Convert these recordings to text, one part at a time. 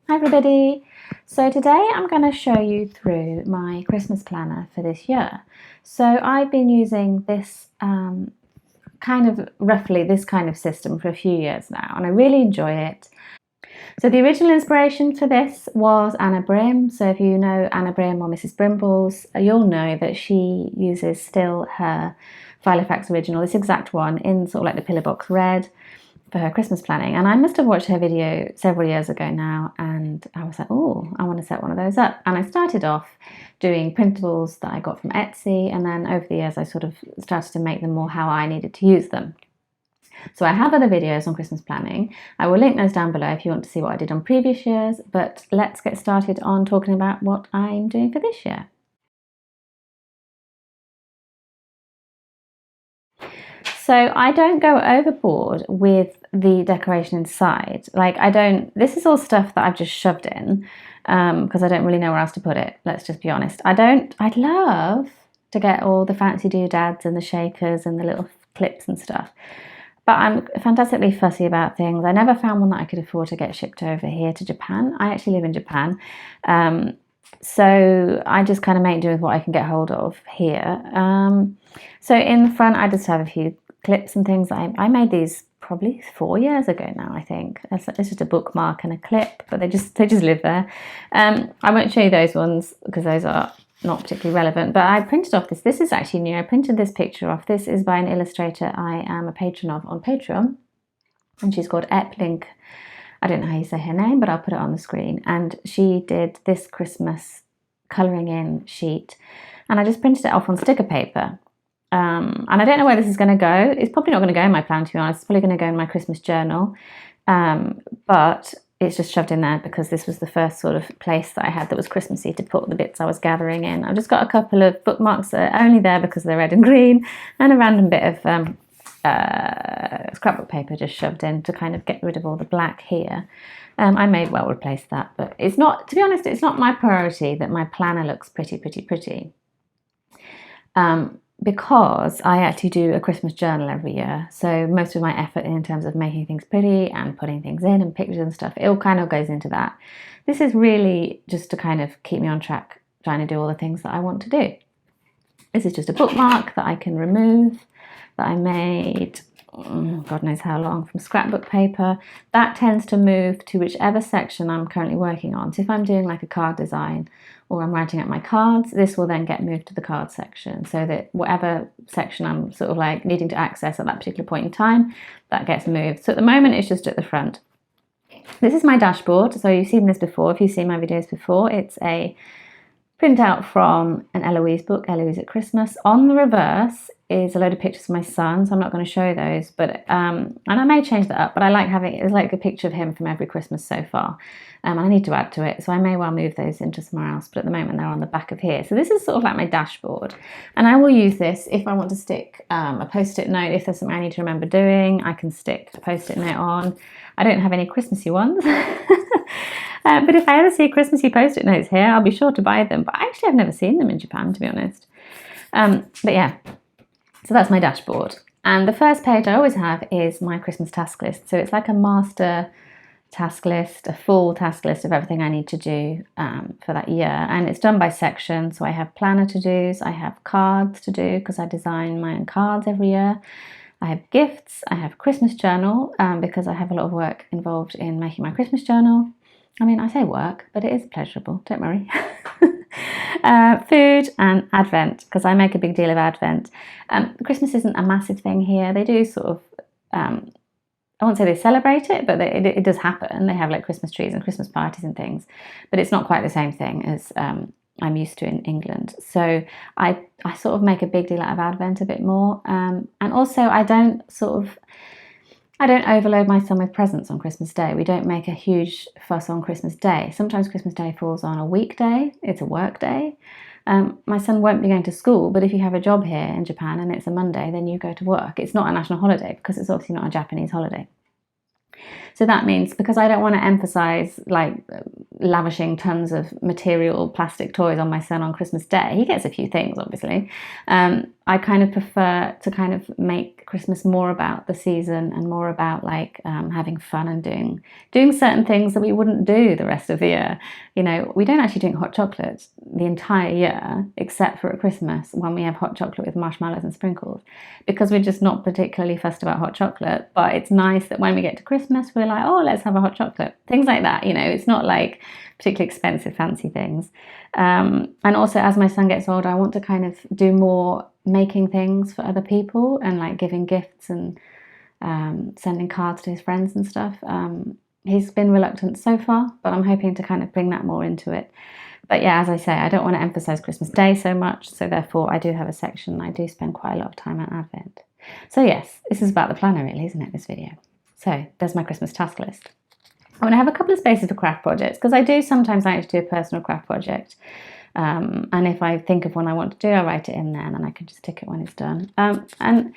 Hi everybody! So today I'm going to show you through my Christmas planner for this year. So I've been using this roughly this kind of system for a few years now, and I really enjoy it. So the original inspiration for this was Anna Brim. So if you know Anna Brim or Mrs. Brimbles, you'll know that she uses still her Filofax original, this exact one, in sort of like the pillar box red, for her Christmas planning. And I must have watched her video several years ago now, and I was like, oh, I want to set one of those up. And I started off doing printables that I got from Etsy, and then over the years I sort of started to make them more how I needed to use them. So I have other videos on Christmas planning. I will link those down below if you want to see what I did on previous years, but let's get started on talking about what I'm doing for this year. So I don't go overboard with the decoration inside. Like this is all stuff that I've just shoved in because I don't really know where else to put it. Let's just be honest. I'd love to get all the fancy doodads and the shakers and the little clips and stuff. But I'm fantastically fussy about things. I never found one that I could afford to get shipped over here to Japan. I actually live in Japan. So I just kind of make do with what I can get hold of here. So in the front, I just have a few clips and things. I made these probably 4 years ago now, I think. It's just a bookmark and a clip, but they just live there. I won't show you those ones because those are not particularly relevant, but I printed off this. This is actually new. I printed this picture off. This is by an illustrator I am a patron of on Patreon, and she's called Eplink. I don't know how you say her name, but I'll put it on the screen. And she did this Christmas colouring in sheet, and I just printed it off on sticker paper. And I don't know where this is going to go. It's probably not going to go in my plan, to be honest. It's probably going to go in my Christmas journal. But it's just shoved in there because this was the first sort of place that I had that was Christmassy to put the bits I was gathering in. I've just got a couple of bookmarks that are only there because they're red and green, and a random bit of scrapbook paper just shoved in to kind of get rid of all the black here. I may well replace that, but it's not, to be honest, it's not my priority that my planner looks pretty. Because I actually do a Christmas journal every year. So most of my effort in terms of making things pretty and putting things in and pictures and stuff, it all kind of goes into that. This is really just to kind of keep me on track, trying to do all the things that I want to do. This is just a bookmark that I can remove, that I made, God knows how long, from scrapbook paper. That tends to move to whichever section I'm currently working on. So if I'm doing like a card design or I'm writing up my cards, this will then get moved to the card section, so that whatever section I'm sort of like needing to access at that particular point in time, that gets moved. So at the moment it's just at the front. This is my dashboard. So you've seen this before. If you've seen my videos before, it's a printout from an Eloise book, Eloise at Christmas. On the reverse is a load of pictures of my son, so I'm not going to show those, but and I may change that up, but I like having it's like a picture of him from every Christmas so far, and I need to add to it, so I may well move those into somewhere else, but at the moment they're on the back of here. So this is sort of like my dashboard, and I will use this if I want to stick a post-it note. If there's something I need to remember doing, I can stick a post-it note on. I don't have any Christmassy ones. But if I ever see Christmassy post-it notes here, I'll be sure to buy them. But actually, I've never seen them in Japan, to be honest. But yeah, so that's my dashboard. And the first page I always have is my Christmas task list. So it's like a master task list, a full task list of everything I need to do for that year. And it's done by section. So I have planner to-dos, I have cards to do because I design my own cards every year. I have gifts, I have Christmas journal because I have a lot of work involved in making my Christmas journal. I mean, I say work, but it is pleasurable, don't worry. Food and Advent, because I make a big deal of Advent. Christmas isn't a massive thing here. They do sort of, I won't say they celebrate it, but it does happen. They have like Christmas trees and Christmas parties and things, but it's not quite the same thing as I'm used to in England. So I sort of make a big deal out of Advent a bit more. And also I don't overload my son with presents on Christmas Day. We don't make a huge fuss on Christmas Day. Sometimes Christmas Day falls on a weekday. It's a work day. My son won't be going to school, but if you have a job here in Japan and it's a Monday, then you go to work. It's not a national holiday because it's obviously not a Japanese holiday. So that means, because I don't want to emphasize like lavishing tons of material plastic toys on my son on Christmas Day, he gets a few things obviously, I kind of prefer to kind of make Christmas more about the season and more about like having fun and doing certain things that we wouldn't do the rest of the year. You know, we don't actually drink hot chocolate the entire year except for at Christmas when we have hot chocolate with marshmallows and sprinkles, because we're just not particularly fussed about hot chocolate. But it's nice that when we get to Christmas, we're like, oh, let's have a hot chocolate. Things like that, you know, it's not like particularly expensive, fancy things. And also, as my son gets older, I want to kind of do more making things for other people and like giving gifts and sending cards to his friends and stuff. He's been reluctant so far, but I'm hoping to kind of bring that more into it. But yeah, as I say, I don't want to emphasize Christmas Day so much, so therefore I do have a section. I do spend quite a lot of time on Advent. So yes, this is about the planner really, isn't it, this video? So there's my Christmas task list. I want to have a couple of spaces for craft projects, because I do sometimes like to do a personal craft project. And if I think of one I want to do, I write it in there and then I can just tick it when it's done. And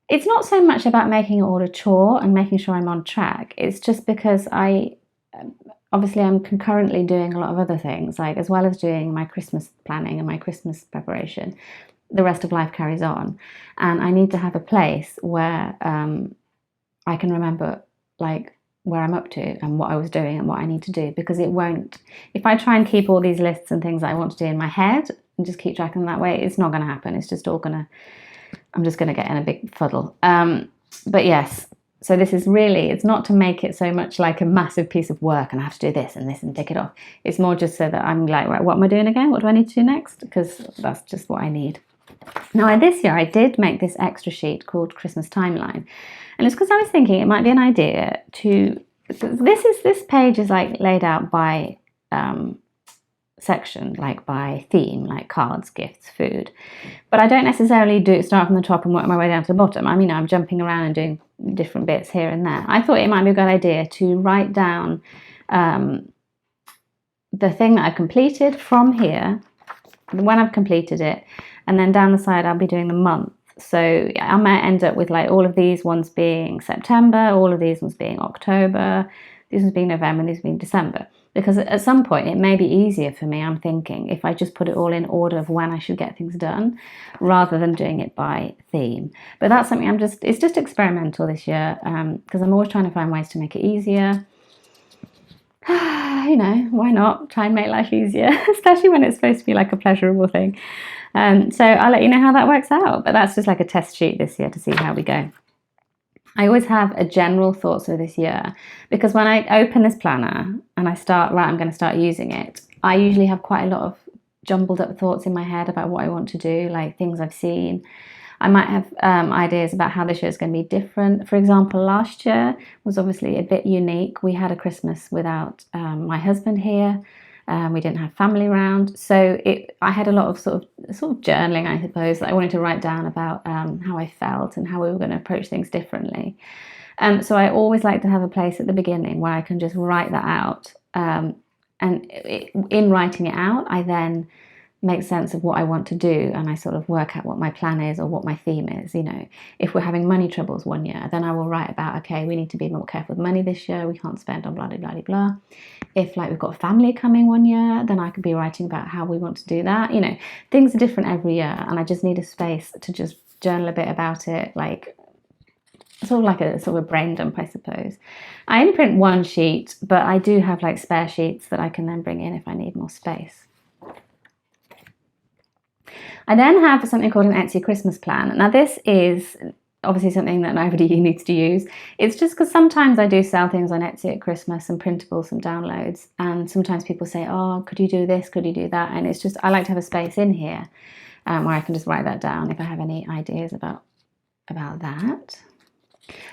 it's not so much about making it all a chore and making sure I'm on track. It's just because obviously I'm concurrently doing a lot of other things, like as well as doing my Christmas planning and my Christmas preparation, the rest of life carries on. And I need to have a place where I can remember like where I'm up to and what I was doing and what I need to do, because it won't, if I try and keep all these lists and things that I want to do in my head and just keep tracking them that way, it's not going to happen. It's just all I'm just going to get in a big fuddle. But yes, so this is really, it's not to make it so much like a massive piece of work and I have to do this and tick it off. It's more just so that I'm like, right, what am I doing again? What do I need to do next? Because that's just what I need. Now, this year I did make this extra sheet called Christmas Timeline. And it's because I was thinking it might be an idea to, this page is like laid out by section, like by theme, like cards, gifts, food. But I don't necessarily start from the top and work my way down to the bottom. I mean, I'm jumping around and doing different bits here and there. I thought it might be a good idea to write down the thing that I've completed from here, when I've completed it, and then down the side I'll be doing the month. So I might end up with like all of these ones being September, all of these ones being October, these ones being November, and these being December. Because at some point it may be easier for me, I'm thinking, if I just put it all in order of when I should get things done, rather than doing it by theme. But that's something it's just experimental this year, because I'm always trying to find ways to make it easier. You know, why not try and make life easier, especially when it's supposed to be like a pleasurable thing. So I'll let you know how that works out, but that's just like a test sheet this year to see how we go. I always have a general thoughts for this year, because when I open this planner and I start, right, I'm going to start using it, I usually have quite a lot of jumbled up thoughts in my head about what I want to do, like things I've seen. I might have ideas about how this year is going to be different. For example, last year was obviously a bit unique. We had a Christmas without my husband here. We didn't have family around, so I had a lot of sort of journaling, I suppose, that I wanted to write down about how I felt and how we were going to approach things differently. So I always like to have a place at the beginning where I can just write that out, and in writing it out, I then make sense of what I want to do, and I sort of work out what my plan is or what my theme is. You know, if we're having money troubles one year, then I will write about, okay, we need to be more careful with money this year, we can't spend on blah blah blah blah. If like we've got family coming one year, then I could be writing about how we want to do that. You know, things are different every year, and I just need a space to just journal a bit about it, like sort of like a sort of a brain dump, I suppose. I only print one sheet, but I do have like spare sheets that I can then bring in if I need more space. I then have something called an Etsy Christmas plan. Now this is obviously something that nobody needs to use. It's just because sometimes I do sell things on Etsy at Christmas, some printables, some downloads, and sometimes people say, oh, could you do this, could you do that? And it's just, I like to have a space in here where I can just write that down if I have any ideas about that.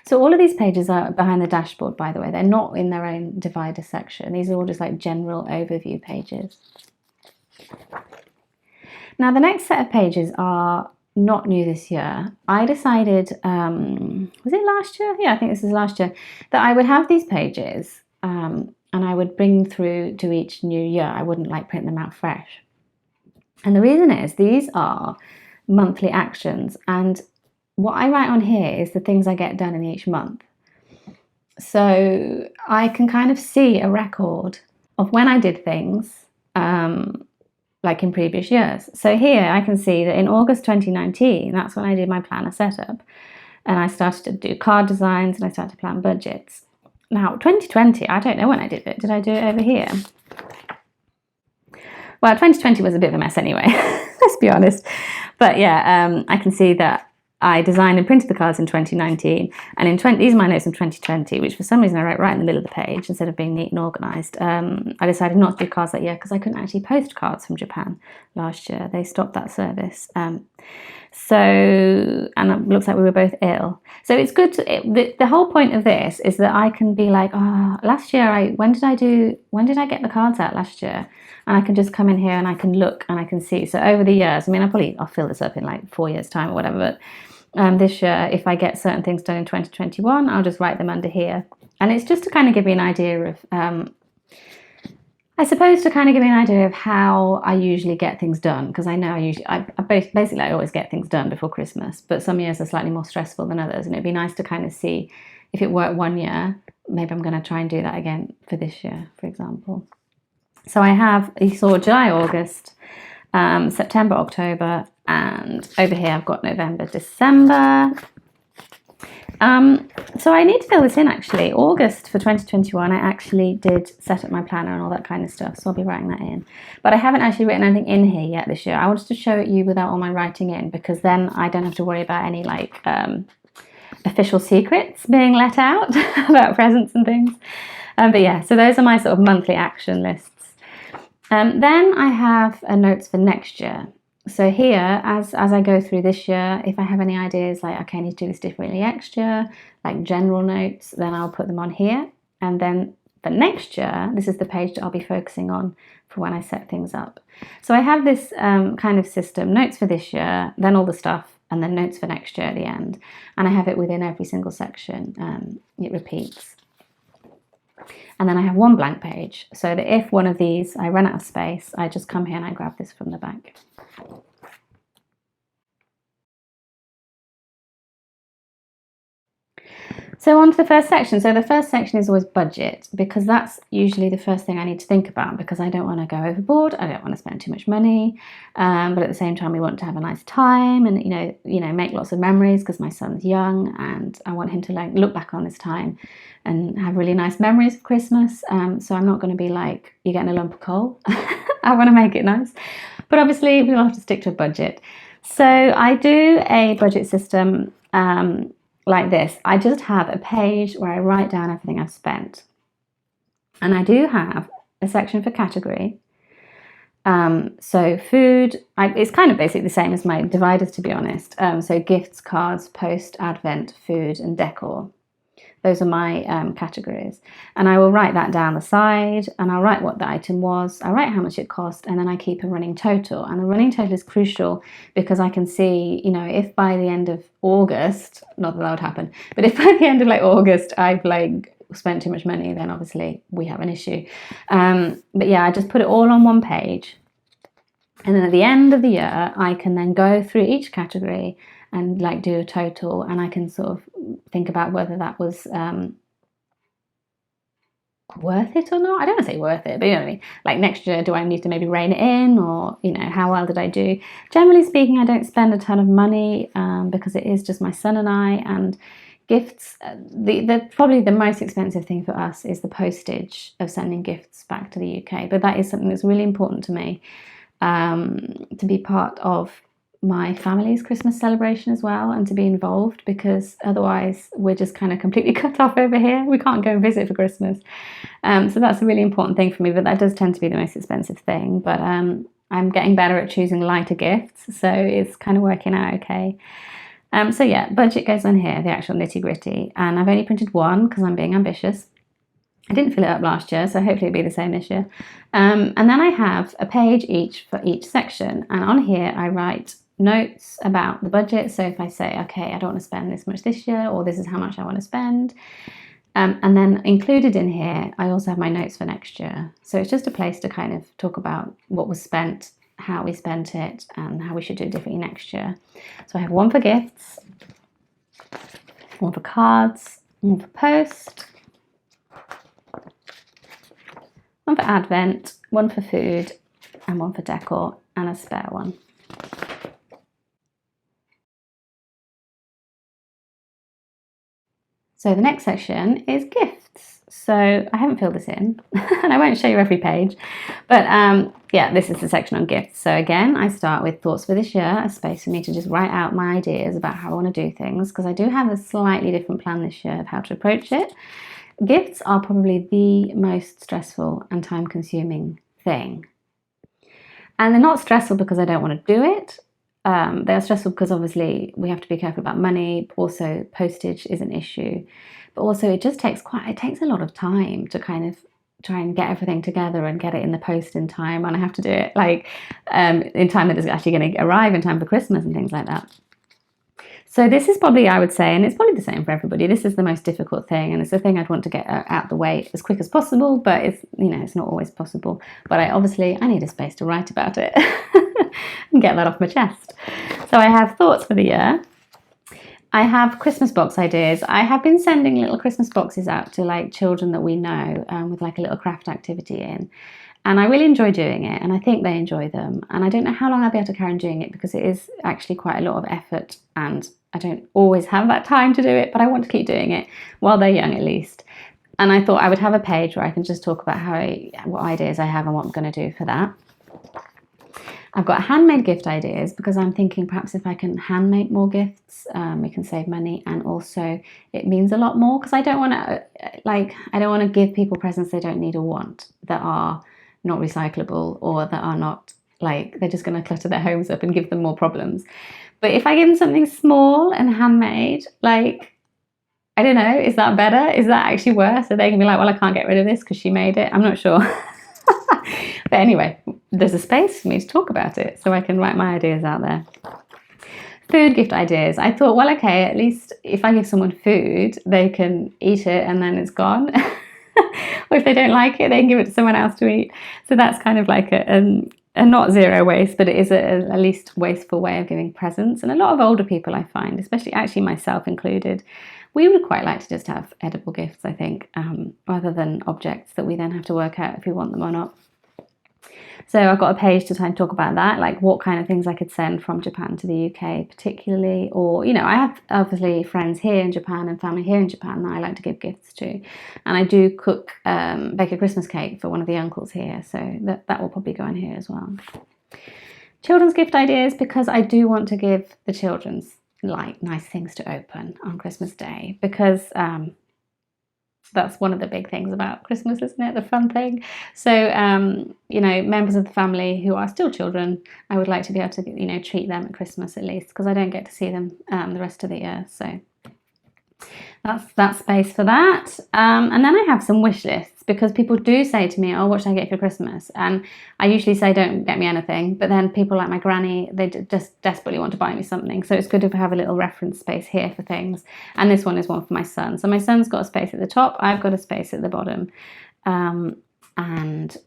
So all of these pages are behind the dashboard, by the way. They're not in their own divider section. These are all just like general overview pages. Now the next set of pages are not new this year. I decided, was it last year? Yeah, I think this is last year, that I would have these pages and I would bring through to each new year. I wouldn't like print them out fresh. And the reason is these are monthly actions, and what I write on here is the things I get done in each month. So I can kind of see a record of when I did things like in previous years. So here I can see that in August 2019, that's when I did my planner setup. and I started to do card designs and I started to plan budgets. Now, 2020, I don't know when I did it. Did I do it over here? Well, 2020 was a bit of a mess anyway, let's be honest. But yeah, I can see that I designed and printed the cards in 2019, and these are my notes in 2020, which for some reason I wrote right in the middle of the page instead of being neat and organised. I decided not to do cards that year because I couldn't actually post cards from Japan last year. They stopped that service. And it looks like we were both ill. So it's good to, the whole point of this is that I can be like, oh, last year, when did I get the cards out last year? And I can just come in here and I can look and I can see. So over the years, I mean, I'll fill this up in like 4 years time or whatever, but this year, if I get certain things done in 2021, I'll just write them under here. And it's just to kind of give you an idea of, I suppose to kind of give you an idea of how I usually get things done, because I know I always get things done before Christmas, but some years are slightly more stressful than others, and it'd be nice to kind of see if it worked one year, maybe I'm going to try and do that again for this year, for example. So you saw July, August, September, October, and over here I've got November, December. So I need to fill this in actually. August for 2021, I actually did set up my planner and all that kind of stuff, so I'll be writing that in. But I haven't actually written anything in here yet this year. I wanted to show it you without all my writing in, because then I don't have to worry about any like official secrets being let out about presents and things. But yeah, so those are my sort of monthly action lists. Then I have notes for next year. So here, as I go through this year, if I have any ideas like, okay, I need to do this differently next year, like general notes, then I'll put them on here. And then for next year, this is the page that I'll be focusing on for when I set things up. So I have this kind of system, notes for this year, then all the stuff, and then notes for next year at the end. And I have it within every single section. It repeats. And then I have one blank page, so that if one of these I run out of space, I just come here and I grab this from the back. So on to the first section. So the first section is always budget, because that's usually the first thing I need to think about, because I don't want to go overboard. I don't want to spend too much money, but at the same time we want to have a nice time and you know make lots of memories, because my son's young and I want him to look back on this time and have really nice memories of Christmas. So I'm not going to be like, you're getting a lump of coal. I want to make it nice, but obviously we'll have to stick to a budget. So I do a budget system like this. I just have a page where I write down everything I've spent, and I do have a section for category. So food, it's kind of basically the same as my dividers, to be honest. So gifts, cards, post, advent, food, and decor. Those are my categories, and I will write that down the side, and I'll write what the item was, I write how much it cost, and then I keep a running total. And the running total is crucial, because I can see, if by the end of August, not that would happen, but if by the end of August I've spent too much money, then obviously we have an issue. But yeah, I just put it all on one page, and then at the end of the year I can then go through each category and do a total, and I can sort of think about whether that was worth it or not. I don't want to say worth it, but you know what I mean. Next year, do I need to maybe rein it in, or how well did I do? Generally speaking, I don't spend a ton of money because it is just my son and I. And gifts, probably the most expensive thing for us is the postage of sending gifts back to the UK. But that is something that's really important to me, to be part of my family's Christmas celebration as well, and to be involved, because otherwise we're just kind of completely cut off over here. We can't go and visit for Christmas. So that's a really important thing for me, but that does tend to be the most expensive thing. But I'm getting better at choosing lighter gifts, so it's kind of working out okay. So yeah, budget goes on here, the actual nitty-gritty, and I've only printed one because I'm being ambitious. I didn't fill it up last year, so hopefully it'll be the same this year. And then I have a page each for each section, and on here I write notes about the budget. So if I say, okay, I don't want to spend this much this year, or this is how much I want to spend, and then included in here I also have my notes for next year. So it's just a place to kind of talk about what was spent, how we spent it, and how we should do it differently next year. So I have one for gifts, one for cards, one for post, one for advent, one for food, and one for decor, and a spare one. So the next section is gifts. So I haven't filled this in and I won't show you every page, but yeah, this is the section on gifts. So again, I start with thoughts for this year, a space for me to just write out my ideas about how I want to do things, because I do have a slightly different plan this year of how to approach it. Gifts are probably the most stressful and time-consuming thing. And they're not stressful because I don't want to do it. They're stressful because obviously we have to be careful about money. Also, postage is an issue. But also it just takes a lot of time to kind of try and get everything together and get it in the post in time. And I have to do it like in time that is actually going to arrive in time for Christmas and things like that. So this is probably, I would say, and it's probably the same for everybody, this is the most difficult thing, and it's the thing I'd want to get out the way as quick as possible, but it's, you know, it's not always possible. But I need a space to write about it and get that off my chest. So I have thoughts for the year. I have Christmas box ideas. I have been sending little Christmas boxes out to like children that we know with like a little craft activity in. And I really enjoy doing it, and I think they enjoy them. And I don't know how long I'll be able to carry on doing it, because it is actually quite a lot of effort, and I don't always have that time to do it, but I want to keep doing it while they're young at least. And I thought I would have a page where I can just talk about what ideas I have and what I'm going to do for that. I've got handmade gift ideas, because I'm thinking perhaps if I can hand make more gifts, we can save money, and also it means a lot more, because I don't want to give people presents they don't need or want, that are not recyclable, or that are not, like, they're just going to clutter their homes up and give them more problems. But if I give them something small and handmade, like, I don't know, is that better? Is that actually worse? So they can be like, well, I can't get rid of this because she made it. I'm not sure. But anyway, there's a space for me to talk about it, so I can write my ideas out there. Food gift ideas. I thought, well, okay, at least if I give someone food, they can eat it and then it's gone. Or if they don't like it, they can give it to someone else to eat. So that's kind of like a not zero waste, but it is a least wasteful way of giving presents. And a lot of older people, I find, especially actually myself included, we would quite like to just have edible gifts, I think, rather than objects that we then have to work out if we want them or not. So I've got a page to talk about that, like what kind of things I could send from Japan to the UK particularly. Or, you know, I have obviously friends here in Japan and family here in Japan that I like to give gifts to. And I do bake a Christmas cake for one of the uncles here. So that will probably go in here as well. Children's gift ideas, because I do want to give the children's like nice things to open on Christmas Day, because that's one of the big things about Christmas, isn't it? The fun thing. So, you know, members of the family who are still children, I would like to be able to, you know, treat them at Christmas at least, because I don't get to see them the rest of the year. So that's that space for that. And then I have some wish lists, because people do say to me, oh, what should I get for Christmas? And I usually say, don't get me anything. But then people like my granny, they just desperately want to buy me something. So it's good to have a little reference space here for things. And this one is one for my son. So my son's got a space at the top. I've got a space at the bottom. And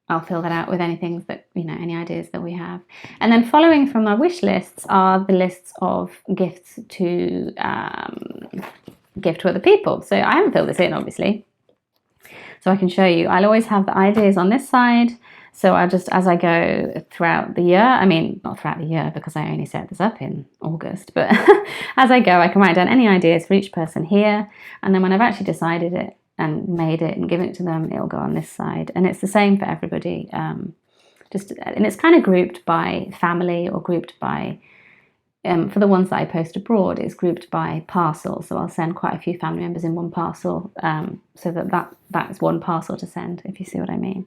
I'll fill that out with anything that, you know, any ideas that we have. And then following from our wish lists are the lists of gifts to give to other people. So I haven't filled this in, obviously, so I can show you. I'll always have the ideas on this side. So I just, as I go throughout the year, I mean, not throughout the year because I only set this up in August, but as I go, I can write down any ideas for each person here. And then when I've actually decided it and made it and given it to them, it'll go on this side. And it's the same for everybody. And it's kind of grouped by family, or grouped by, for the ones that I post abroad, it's grouped by parcel. So I'll send quite a few family members in one parcel, so that's one parcel to send, if you see what I mean.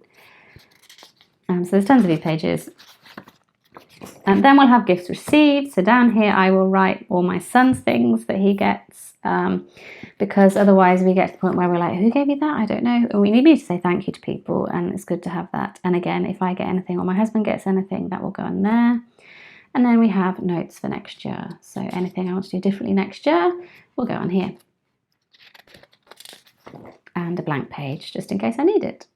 So there's tons of these pages. And then we'll have gifts received. So down here I will write all my son's things that he gets, because otherwise we get to the point where we're like, who gave you that? I don't know. And we need to say thank you to people, and it's good to have that. And again, if I get anything or my husband gets anything, that will go in there. And then we have notes for next year. So anything I want to do differently next year will go on here. And a blank page, just in case I need it.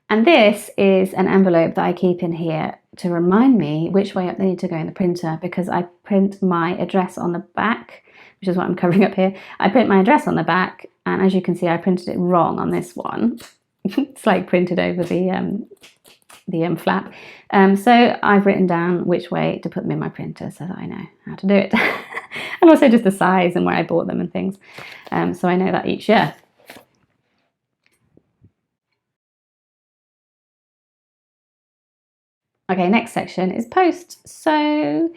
And this is an envelope that I keep in here to remind me which way up they need to go in the printer, because I print my address on the back, which is what I'm covering up here. I print my address on the back, and as you can see, I printed it wrong on this one. It's like printed over the flap. So I've written down which way to put them in my printer so that I know how to do it. And also just the size and where I bought them and things. So I know that each year. Okay, next section is post. So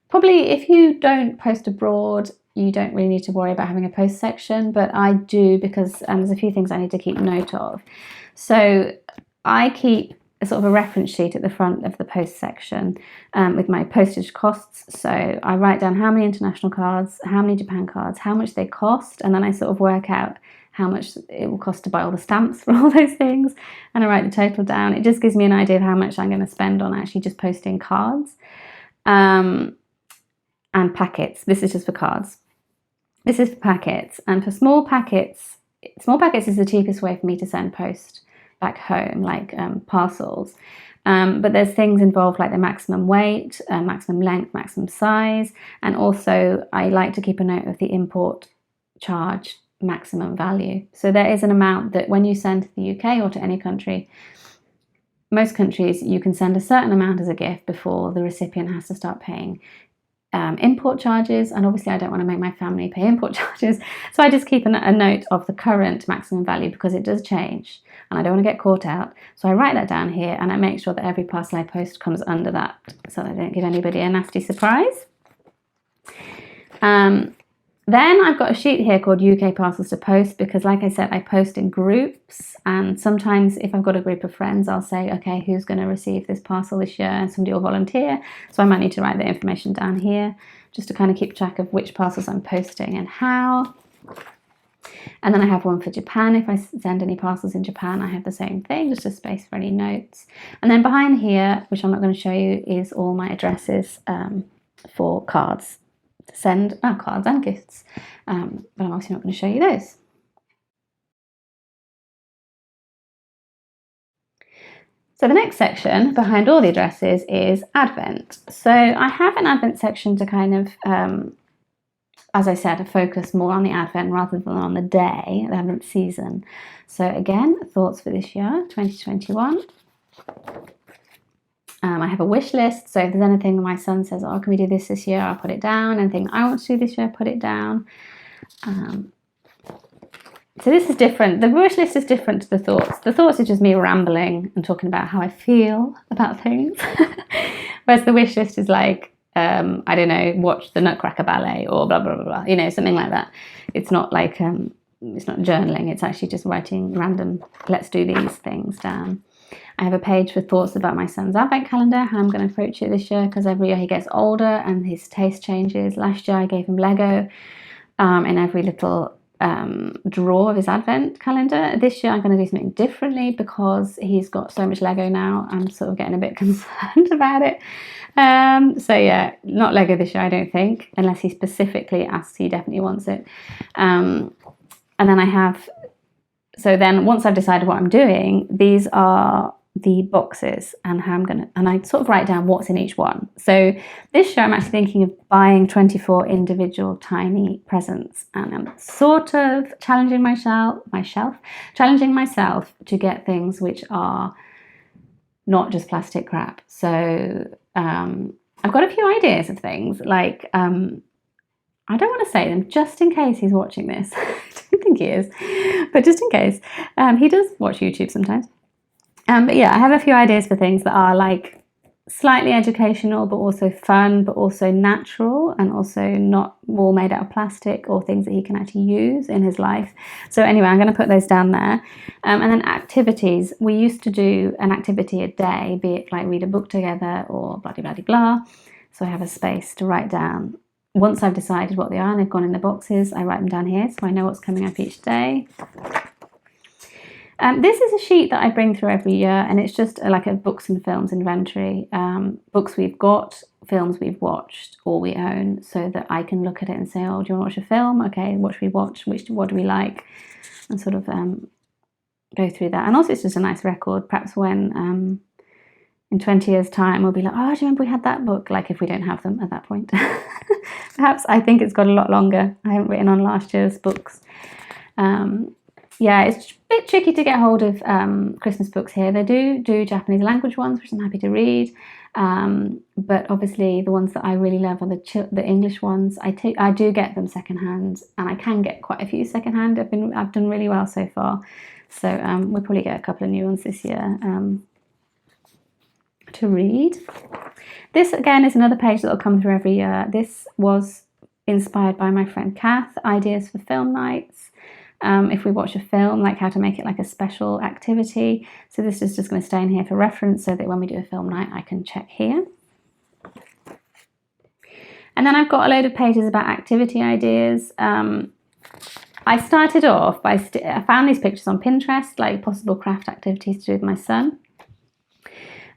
probably if you don't post abroad, you don't really need to worry about having a post section, but I do, because there's a few things I need to keep note of. So I keep a sort of a reference sheet at the front of the post section with my postage costs. So I write down how many international cards, how many Japan cards, how much they cost, and then I sort of work out how much it will cost to buy all the stamps for all those things, and I write the total down. It just gives me an idea of how much I'm going to spend on actually just posting cards and packets. This is just for cards. This is for packets, and for small packets is the cheapest way for me to send post back home, like parcels. But there's things involved like the maximum weight, maximum length, maximum size, and also I like to keep a note of the import charge maximum value. So there is an amount that when you send to the UK or to any country, most countries, you can send a certain amount as a gift before the recipient has to start paying import charges, and obviously I don't want to make my family pay import charges, so I just keep a note of the current maximum value, because it does change and I don't want to get caught out. So I write that down here, and I make sure that every parcel I post comes under that, so that I don't give anybody a nasty surprise. Then I've got a sheet here called UK parcels to post, because like I said, I post in groups, and sometimes if I've got a group of friends, I'll say, okay, who's going to receive this parcel this year, and somebody will volunteer. So I might need to write the information down here just to kind of keep track of which parcels I'm posting and how. And then I have one for Japan. If I send any parcels in Japan, I have the same thing, just a space for any notes. And then behind here, which I'm not going to show you, is all my addresses for cards. Send cards and gifts, but I'm obviously not going to show you those. So the next section behind all the addresses is Advent. So I have an Advent section to kind of, as I said, focus more on the Advent rather than on the day, the Advent season. So again, thoughts for this year, 2021. I have a wish list, so if there's anything my son says, oh, can we do this year, I'll put it down. Anything I want to do this year, put it down. So this is different. The wish list is different to the thoughts. The thoughts is just me rambling and talking about how I feel about things. Whereas the wish list is like, I don't know, watch the Nutcracker Ballet or blah, blah, blah, blah, you know, something like that. It's not like, it's not journaling. It's actually just writing random, let's do these things down. I have a page for thoughts about my son's advent calendar, how I'm going to approach it this year, because every year he gets older and his taste changes. Last year I gave him Lego in every little drawer of his advent calendar. This year I'm going to do something differently, because he's got so much Lego now. I'm sort of getting a bit concerned about it. So yeah, not Lego this year, I don't think, unless he specifically asks, he definitely wants it. And then I have, so then once I've decided what I'm doing, these are the boxes and how I'm gonna, and I sort of write down what's in each one. So this year I'm actually thinking of buying 24 individual tiny presents, and I'm sort of challenging myself to get things which are not just plastic crap. So I've got a few ideas of things, like I don't want to say them just in case he's watching this. I don't think he is, but just in case. He does watch YouTube sometimes. But yeah, I have a few ideas for things that are like slightly educational, but also fun, but also natural, and also not all made out of plastic, or things that he can actually use in his life. So anyway, I'm going to put those down there. And then activities. We used to do an activity a day, be it like read a book together or blah, blah, blah, blah. So I have a space to write down. Once I've decided what they are and they've gone in the boxes, I write them down here so I know what's coming up each day. This is a sheet that I bring through every year, and it's just like a books and films inventory. Books we've got, films we've watched or we own, so that I can look at it and say, oh, do you want to watch a film? Okay, what should we watch? What do we like? And sort of go through that. And also it's just a nice record. Perhaps when in 20 years time we'll be like, oh, do you remember we had that book? Like if we don't have them at that point. Perhaps. I think it's got a lot longer. I haven't written on last year's books. Yeah, it's a bit tricky to get hold of Christmas books here. They do Japanese language ones, which I'm happy to read. But obviously the ones that I really love are the English ones. I do get them secondhand, and I can get quite a few secondhand. I've done really well so far. So we'll probably get a couple of new ones this year to read. This again is another page that will come through every year. This was inspired by my friend Kath, ideas for film nights. If we watch a film, like how to make it like a special activity. So this is just going to stay in here for reference so that when we do a film night, I can check here. And then I've got a load of pages about activity ideas. I started off by, I found these pictures on Pinterest, like possible craft activities to do with my son.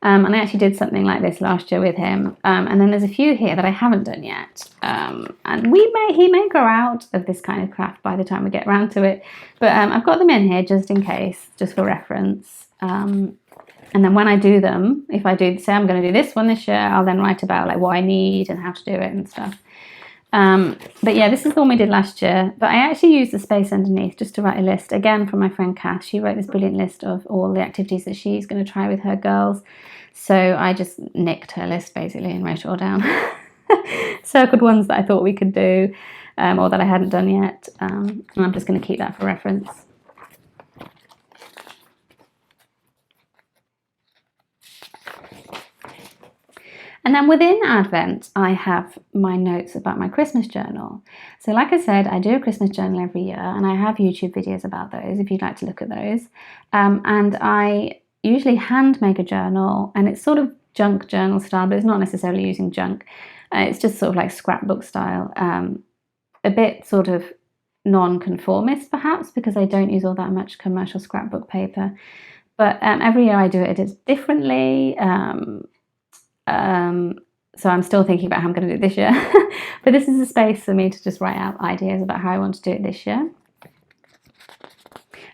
And I actually did something like this last year with him. And then there's a few here that I haven't done yet. And he may grow out of this kind of craft by the time we get around to it. But I've got them in here just in case, just for reference. And then when I do them, if I do say I'm going to do this one this year, I'll then write about like what I need and how to do it and stuff. But yeah, this is the one we did last year. But I actually used the space underneath just to write a list, again, from my friend Kath. She wrote this brilliant list of all the activities that she's going to try with her girls. So I just nicked her list basically and wrote it all down. Circled ones that I thought we could do or that I hadn't done yet. And I'm just going to keep that for reference. And then within Advent, I have my notes about my Christmas journal. So like I said, I do a Christmas journal every year, and I have YouTube videos about those if you'd like to look at those. And I usually hand make a journal, and it's sort of junk journal style, but it's not necessarily using junk. It's just sort of like scrapbook style, a bit sort of non-conformist perhaps, because I don't use all that much commercial scrapbook paper. But every year I do it differently. So I'm still thinking about how I'm going to do it this year. But this is a space for me to just write out ideas about how I want to do it this year.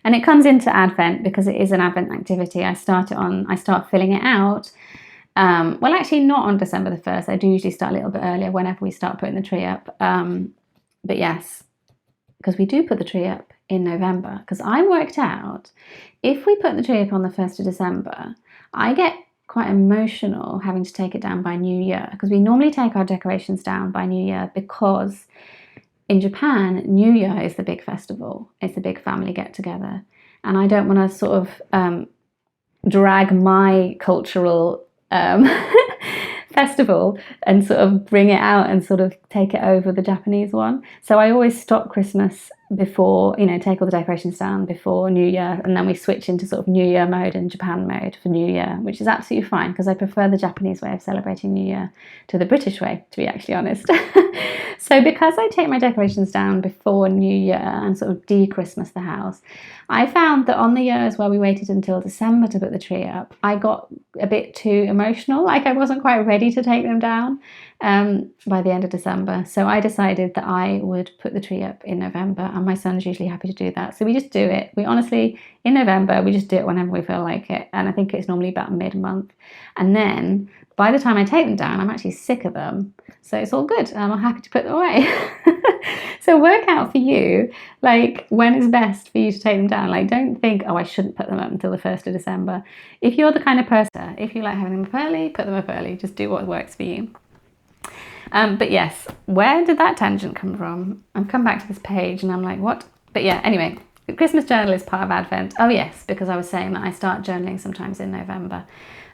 And it comes into Advent because it is an Advent activity. I start filling it out. Well, actually not on December the 1st. I do usually start a little bit earlier whenever we start putting the tree up. But yes, because we do put the tree up in November. Because I worked out, if we put the tree up on the 1st of December, I get quite emotional having to take it down by New Year, because we normally take our decorations down by New Year because in Japan, New Year is the big festival. It's a big family get-together. And I don't want to sort of drag my cultural festival and sort of bring it out and sort of take it over the Japanese one. So I always stop Christmas before, take all the decorations down before New Year, and then we switch into sort of New Year mode and Japan mode for New Year, which is absolutely fine because I prefer the Japanese way of celebrating New Year to the British way, to be actually honest. So because I take my decorations down before New Year and sort of de-Christmas the house, I found that on the years where we waited until December to put the tree up, I got a bit too emotional, like I wasn't quite ready to take them down by the end of December. So I decided that I would put the tree up in November, and my son's usually happy to do that. So we just do it. We honestly, in November, we just do it whenever we feel like it. And I think it's normally about mid-month. And then by the time I take them down, I'm actually sick of them. So it's all good. I'm happy to put them away. So work out for you, like, when is best for you to take them down. Like, don't think, oh, I shouldn't put them up until the 1st of December. If you're the kind of person, if you like having them up early, put them up early. Just do what works for you. But yes, where did that tangent come from? I've come back to this page and I'm like, what? But yeah, anyway, the Christmas journal is part of Advent. Oh yes, because I was saying that I start journaling sometimes in November.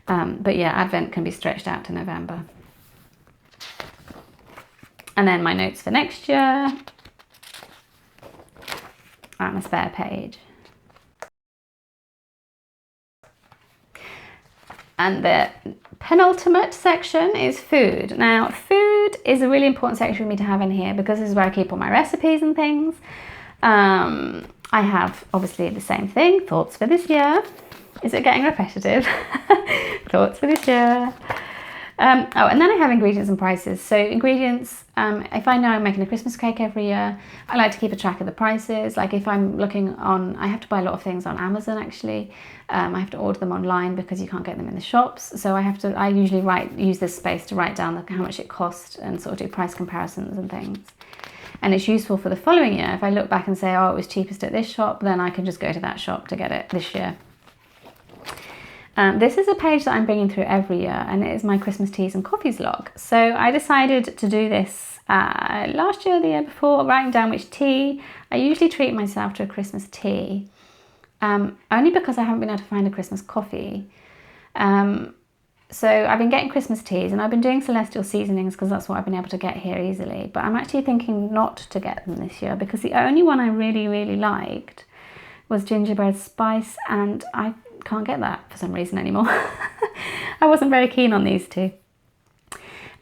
But yeah, Advent can be stretched out to November. And then my notes for next year are on a spare page. And the penultimate section is food. Now, food is a really important section for me to have in here because this is where I keep all my recipes and things. I have obviously the same thing, thoughts for this year. Is it getting repetitive? Thoughts for this year. Oh, and then I have ingredients and prices. So ingredients, if I know I'm making a Christmas cake every year, I like to keep a track of the prices. Like if I'm looking on, I have to buy a lot of things on Amazon actually. I have to order them online because you can't get them in the shops. So I usually use this space to write down how much it cost and sort of do price comparisons and things. And it's useful for the following year. If I look back and say, oh, it was cheapest at this shop, then I can just go to that shop to get it this year. This is a page that I'm bringing through every year, and it is my Christmas teas and coffees log. So I decided to do this last year, the year before, writing down which tea. I usually treat myself to a Christmas tea, only because I haven't been able to find a Christmas coffee. So I've been getting Christmas teas, and I've been doing celestial seasonings because that's what I've been able to get here easily. But I'm actually thinking not to get them this year because the only one I really, really liked was gingerbread spice, and I can't get that for some reason anymore. I wasn't very keen on these two.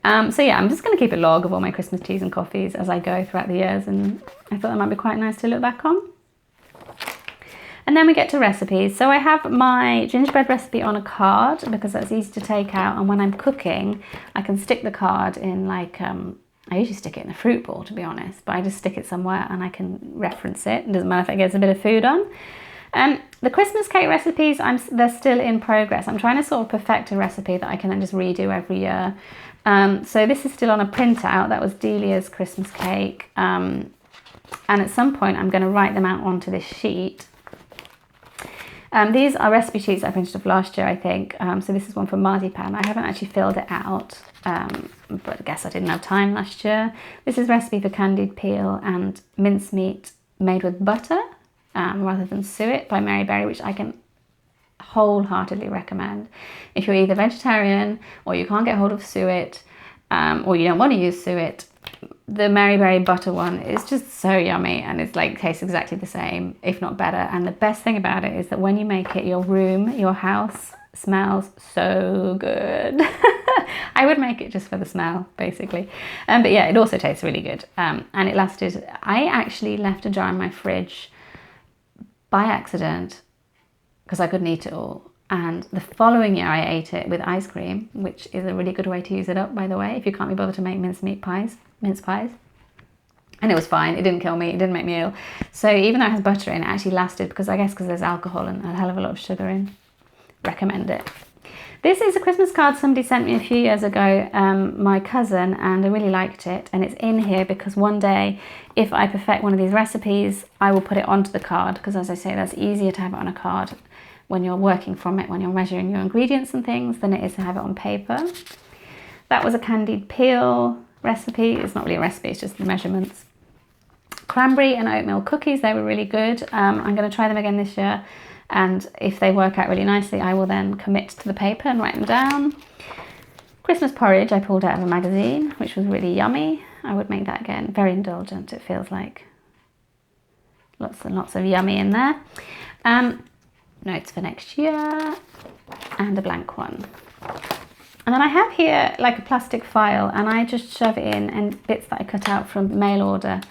So yeah, I'm just going to keep a log of all my Christmas teas and coffees as I go throughout the years, and I thought that might be quite nice to look back on. And then we get to recipes. So I have my gingerbread recipe on a card because that's easy to take out, and when I'm cooking I can stick the card in, like I usually stick it in a fruit bowl to be honest, but I just stick it somewhere and I can reference it. It doesn't matter if it gets a bit of food on. The Christmas cake recipes, they're still in progress. I'm trying to sort of perfect a recipe that I can then just redo every year. So this is still on a printout. That was Delia's Christmas cake. And at some point I'm going to write them out onto this sheet. These are recipe sheets I printed off last year, I think. So this is one for marzipan. I haven't actually filled it out, but I guess I didn't have time last year. This is recipe for candied peel and mincemeat made with butter. Rather than suet by Mary Berry, which I can wholeheartedly recommend. If you're either vegetarian or you can't get hold of suet, or you don't want to use suet, the Mary Berry butter one is just so yummy, and it's like tastes exactly the same, if not better. And the best thing about it is that when you make it, your house smells so good. I would make it just for the smell, basically. But yeah, it also tastes really good. And it lasted, I actually left a jar in my fridge by accident because I couldn't eat it all, and the following year I ate it with ice cream, which is a really good way to use it up, by the way, if you can't be bothered to make mince pies, and it was fine. It didn't kill me, it didn't make me ill. So even though it has butter in, it actually lasted because there's alcohol and a hell of a lot of sugar in. Recommend it. This is a Christmas card somebody sent me a few years ago, my cousin, and I really liked it. And it's in here because one day, if I perfect one of these recipes, I will put it onto the card because, as I say, that's easier to have it on a card when you're working from it, when you're measuring your ingredients and things, than it is to have it on paper. That was a candied peel recipe. It's not really a recipe, it's just the measurements. Cranberry and oatmeal cookies, they were really good. I'm going to try them again this year. And if they work out really nicely, I will then commit to the paper and write them down. Christmas porridge I pulled out of a magazine, which was really yummy. I would make that again. Very indulgent, it feels like. Lots and lots of yummy in there. Notes for next year, and a blank one. And then I have here like a plastic file, and I just shove it in and bits that I cut out from mail order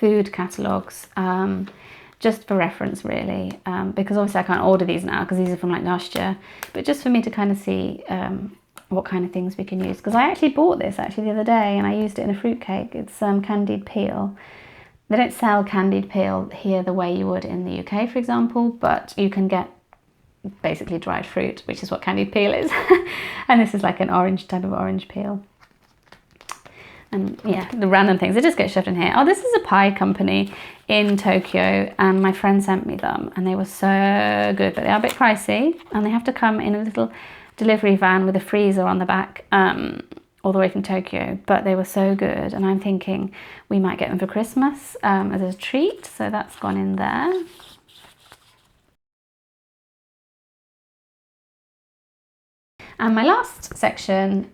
food catalogues. Just for reference really, because obviously I can't order these now because these are from like last year, but just for me to kind of see what kind of things we can use, because I actually bought this the other day and I used it in a fruitcake. It's candied peel. They don't sell candied peel here the way you would in the UK, for example, but you can get basically dried fruit, which is what candied peel is. And this is like an orange type of orange peel. And yeah, the random things, they just get shoved in here. Oh, this is a pie company in Tokyo, and my friend sent me them, and they were so good, but they are a bit pricey, and they have to come in a little delivery van with a freezer on the back, all the way from Tokyo, but they were so good, and I'm thinking we might get them for Christmas as a treat, so that's gone in there. And my last section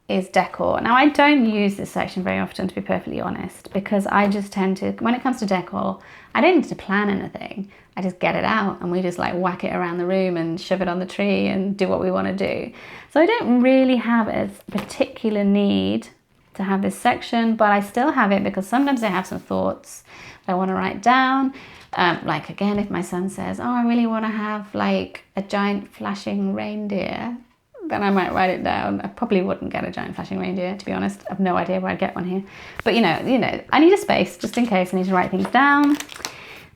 is decor. Now I don't use this section very often, to be perfectly honest, because I just tend to, when it comes to decor, I don't need to plan anything. I just get it out and we just like whack it around the room and shove it on the tree and do what we want to do. So I don't really have a particular need to have this section, but I still have it because sometimes I have some thoughts I want to write down. Like again, if my son says, oh, I really want to have like a giant flashing reindeer, then I might write it down. I probably wouldn't get a giant flashing reindeer, to be honest. I've no idea where I'd get one here. But you know, I need a space just in case I need to write things down.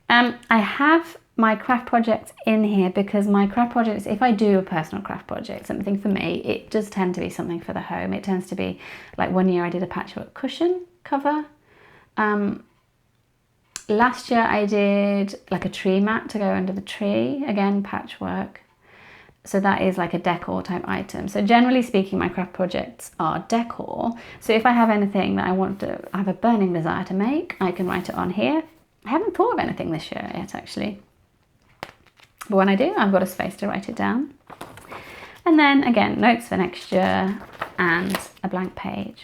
I have my craft projects in here because my craft projects, if I do a personal craft project, something for me, it does tend to be something for the home. It tends to be like one year I did a patchwork cushion cover. Last year I did like a tree mat to go under the tree, again patchwork. So that is like a decor type item. So generally speaking, my craft projects are decor. So if I have anything that I have a burning desire to make, I can write it on here. I haven't thought of anything this year yet actually. But when I do, I've got a space to write it down. And then again, notes for next year and a blank page.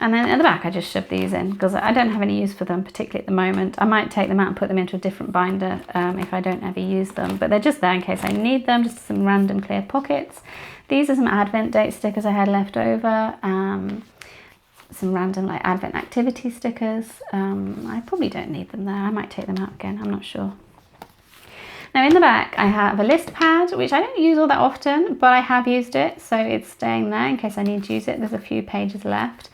And then at the back, I just shove these in because I don't have any use for them, particularly at the moment. I might take them out and put them into a different binder if I don't ever use them, but they're just there in case I need them, just some random clear pockets. These are some Advent date stickers I had left over, some random like Advent activity stickers. I probably don't need them there. I might take them out again, I'm not sure. Now in the back, I have a list pad, which I don't use all that often, but I have used it, so it's staying there in case I need to use it. There's a few pages left.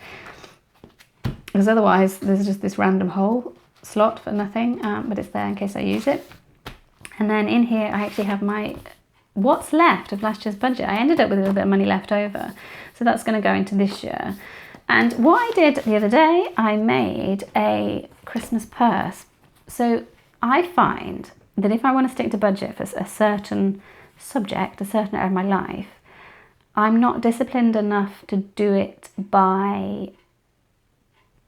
Because otherwise there's just this random hole slot for nothing, but it's there in case I use it. And then in here I actually have my what's left of last year's budget. I ended up with a little bit of money left over, so that's going to go into this year. And what I did the other day, I made a Christmas purse. So I find that if I want to stick to budget for a certain subject, a certain area of my life, I'm not disciplined enough to do it by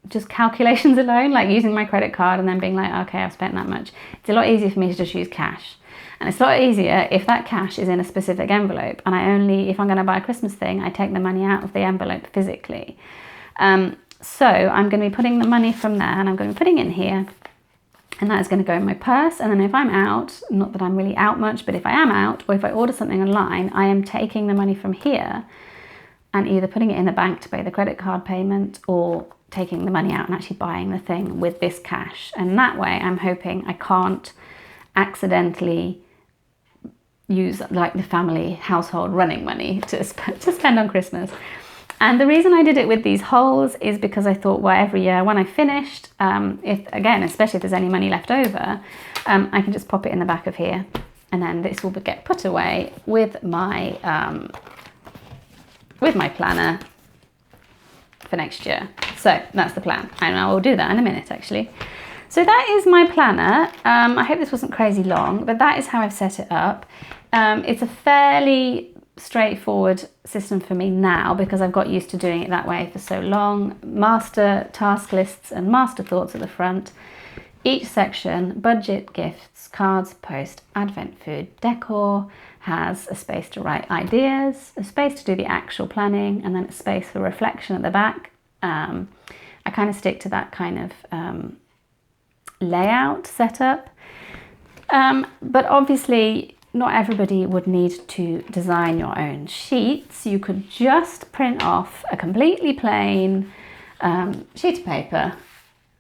just calculations alone, like using my credit card and then being like, okay, I've spent that much. It's a lot easier for me to just use cash. And it's a lot easier if that cash is in a specific envelope and if I'm going to buy a Christmas thing, I take the money out of the envelope physically. So I'm going to be putting the money from there and I'm going to be putting it in here, and that is going to go in my purse. And then if I'm out, not that I'm really out much, but if I am out or if I order something online, I am taking the money from here and either putting it in the bank to pay the credit card payment or taking the money out and actually buying the thing with this cash. And that way I'm hoping I can't accidentally use like the family household running money to spend on Christmas. And the reason I did it with these holes is because I thought, well, every year when I finished, especially if there's any money left over, I can just pop it in the back of here, and then this will get put away with my planner for next year. So that's the plan, and I will do that in a minute actually. So that is my planner. I hope this wasn't crazy long, but that is how I've set it up. It's a fairly straightforward system for me now because I've got used to doing it that way for so long. Master task lists and master thoughts at the front. Each section, budget, gifts, cards, post, Advent food, decor, has a space to write ideas, a space to do the actual planning, and then a space for reflection at the back. I kind of stick to that kind of layout setup. But obviously not everybody would need to design your own sheets. You could just print off a completely plain sheet of paper,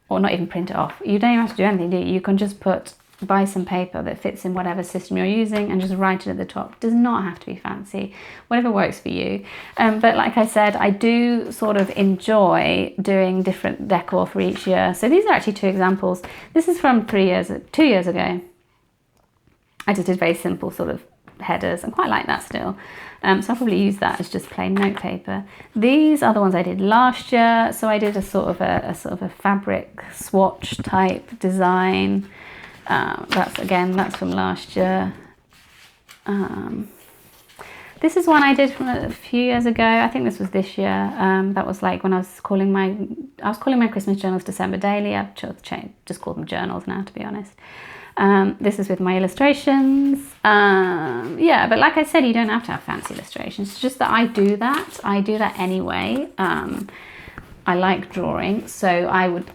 or not even print it off. You don't even have to do anything, do you? You can just buy some paper that fits in whatever system you're using and just write it at the top. It does not have to be fancy, whatever works for you. But like I said, I do sort of enjoy doing different decor for each year. So these are actually two examples. This is from 2 years ago. I just did very simple sort of headers and quite like that still. So I'll probably use that as just plain note paper. These are the ones I did last year. So I did a sort of a fabric swatch type design. That's from last year. This is one I did from a few years ago. I think this was this year. That was like when I was calling my Christmas journals December Daily. I've just called them journals now, to be honest. This is with my illustrations. Yeah, but like I said, you don't have to have fancy illustrations. It's just that I do that. I do that anyway. I like drawing, so I would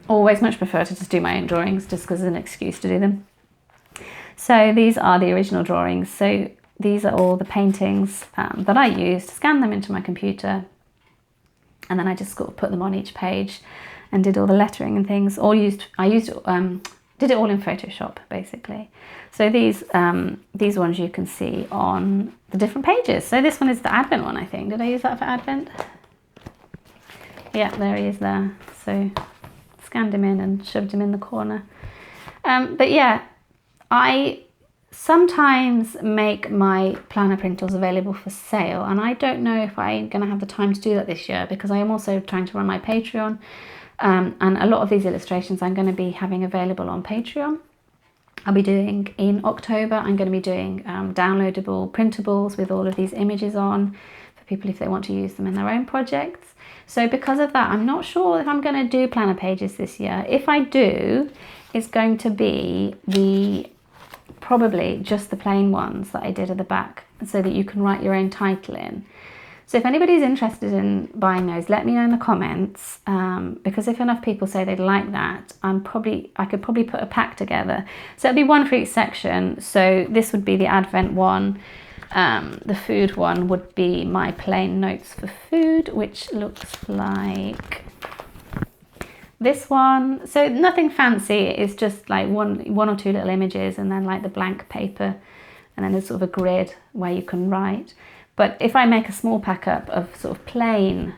always much prefer to just do my own drawings just because there's an excuse to do them. So these are the original drawings. So these are all the paintings that I used to scan them into my computer, and then I just sort of put them on each page and did all the lettering and things. I used did it all in Photoshop basically. So these ones you can see on the different pages. So this one is the Advent one, I think. Did I use that for Advent? Yeah, there he is there. So scanned him in and shoved him in the corner. But yeah, I sometimes make my planner printables available for sale, and I don't know if I'm going to have the time to do that this year because I am also trying to run my Patreon, and a lot of these illustrations I'm going to be having available on Patreon. I'll be doing in October, I'm going to be doing downloadable printables with all of these images on for people if they want to use them in their own projects. So because of that, I'm not sure if I'm going to do planner pages this year. If I do, it's going to be probably just the plain ones that I did at the back so that you can write your own title in. So if anybody's interested in buying those, let me know in the comments, because if enough people say they'd like that, I could probably put a pack together. So it'd be one for each section. So this would be the Advent one. The food one would be my plain notes for food, which looks like this one. So nothing fancy, it's just like one or two little images and then like the blank paper, and then there's sort of a grid where you can write. But if I make a small pack up of sort of plain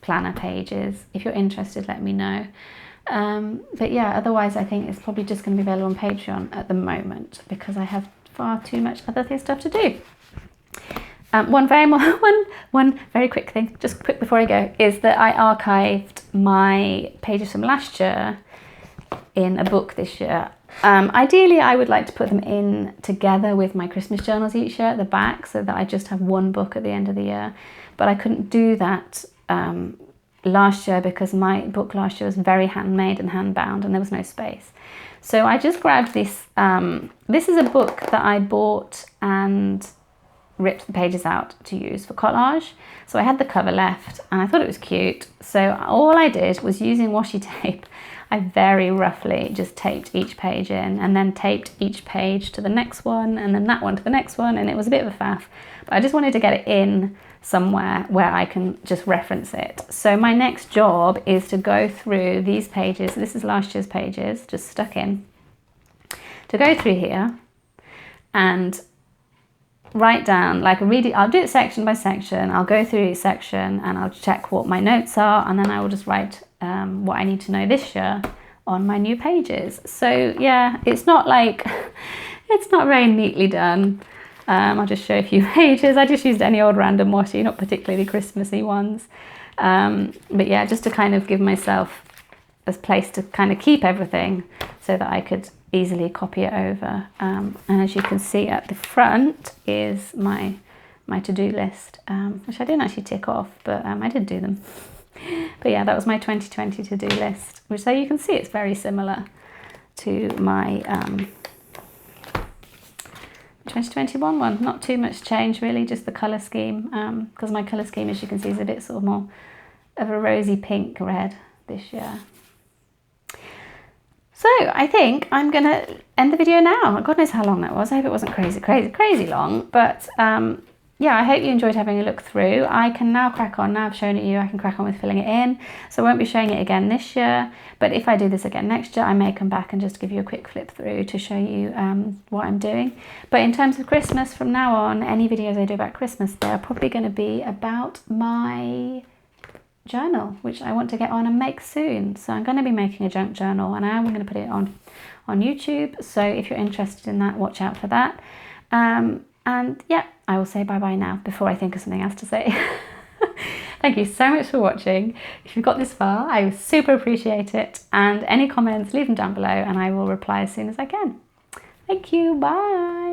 planner pages, if you're interested, let me know. But yeah, otherwise I think it's probably just going to be available on Patreon at the moment because I have far too much other stuff to do. One very quick thing, just quick before I go, is that I archived my pages from last year in a book this year. Ideally, I would like to put them in together with my Christmas journals each year at the back so that I just have one book at the end of the year. But I couldn't do that last year because my book last year was very handmade and handbound and there was no space. So I just grabbed this. This is a book that I bought and ripped the pages out to use for collage. So I had the cover left and I thought it was cute. So all I did was using washi tape, I very roughly just taped each page in and then taped each page to the next one and then that one to the next one, and it was a bit of a faff. But I just wanted to get it in somewhere where I can just reference it. So my next job is to go through these pages. This is last year's pages, just stuck in. To go through here and write down, like read it, I'll do it section by section. I'll go through each section and I'll check what my notes are, and then I will just write what I need to know this year on my new pages. So yeah, it's not like, it's not very neatly done. I'll just show a few pages. I just used any old random washi, not particularly Christmassy ones. But yeah, just to kind of give myself a place to kind of keep everything so that I could easily copy it over. And as you can see at the front is my to-do list, which I didn't actually tick off, but I did do them. But yeah, that was my 2020 to-do list, which, so you can see it's very similar to my 2021 one. Not too much change really, just the colour scheme, because my colour scheme, as you can see, is a bit sort of more of a rosy pink red this year. So I think I'm going to end the video now. God knows how long that was. I hope it wasn't crazy long. But yeah, I hope you enjoyed having a look through. I can now crack on. Now I've shown it you, I can crack on with filling it in. So I won't be showing it again this year. But if I do this again next year, I may come back and just give you a quick flip through to show you what I'm doing. But in terms of Christmas, from now on, any videos I do about Christmas, they're probably going to be about my journal, which I want to get on and make soon. So I'm going to be making a junk journal, and I'm going to put it on YouTube. So if you're interested in that, watch out for that. And yeah, I will say bye-bye now before I think of something else to say. Thank you so much for watching. If you've got this far, I super appreciate it. And any comments, leave them down below and I will reply as soon as I can. Thank you, bye.